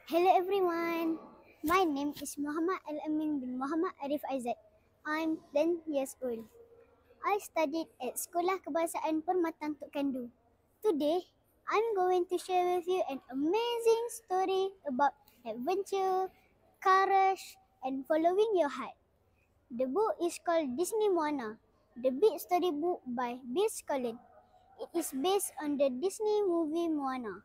Hello everyone. My name is Muhammad Al-Amin bin Muhammad Arif Aizat. I'm 10 years old. I studied at Sekolah Kebangsaan Permatang Tok Kandu. Today, I'm going to share with you an amazing story about adventure, courage, and following your heart. The book is called Disney Moana, the big story book by Bill Scullin. It is based on the Disney movie Moana.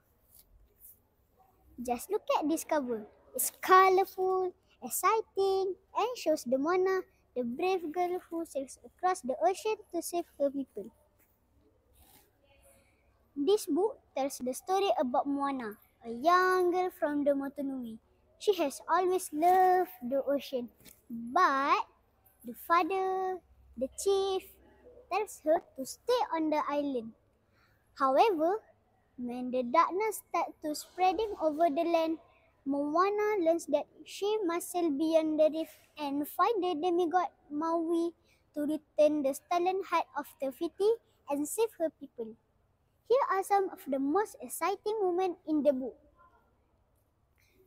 Just look at this cover. It's colorful, exciting, and shows the Moana, the brave girl who sails across the ocean to save her people. This book tells the story about Moana, a young girl from the Motunui. She has always loved the ocean, but the father, the chief, tells her to stay on the island. However, when the darkness starts to spreading over the land, Moana learns that she must sail beyond the reef and find the demigod Maui to return the stolen heart of Te Fiti and save her people. Here are some of the most exciting moments in the book.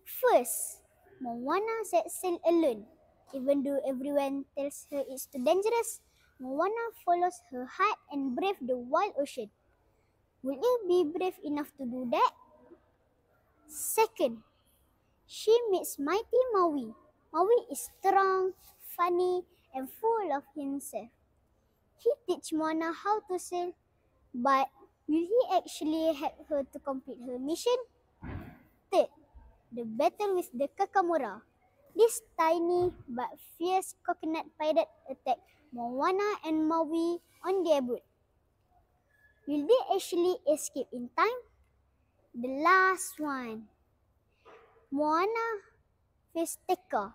First, Moana sets sail alone. Even though everyone tells her it's too dangerous, Moana follows her heart and braves the wild ocean. Will you be brave enough to do that? Second, she meets mighty Maui. Maui is strong, funny, and full of himself. He teaches Moana how to sail, but will he actually help her to complete her mission? Third, the battle with the Kakamora. This tiny but fierce coconut pirate attack Moana and Maui on their boat. Will they actually escape in time? The last one. Moana faces Tekka.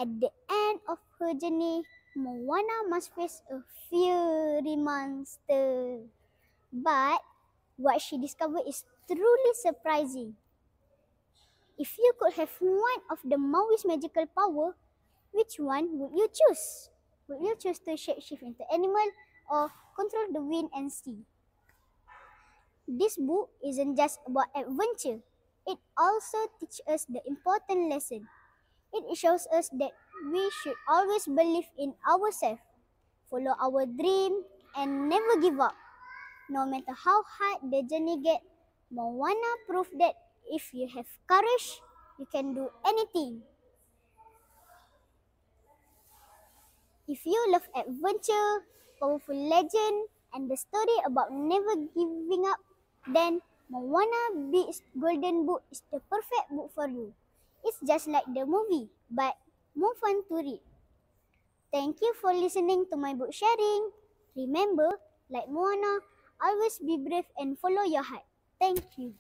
At the end of her journey, Moana must face a fiery monster. But what she discovered is truly surprising. If you could have one of the Maui's magical power, which one would you choose? Would you choose to shapeshift into animal or control the wind and sea? This book isn't just about adventure. It also teaches us the important lesson. It shows us that we should always believe in ourselves, follow our dream, and never give up. No matter how hard the journey gets, Moana proved that if you have courage, you can do anything. If you love adventure, powerful legend, and the story about never giving up, then Moana Big's Golden Book is the perfect book for you. It's just like the movie, but more fun to read. Thank you for listening to my book sharing. Remember, like Moana, always be brave and follow your heart. Thank you.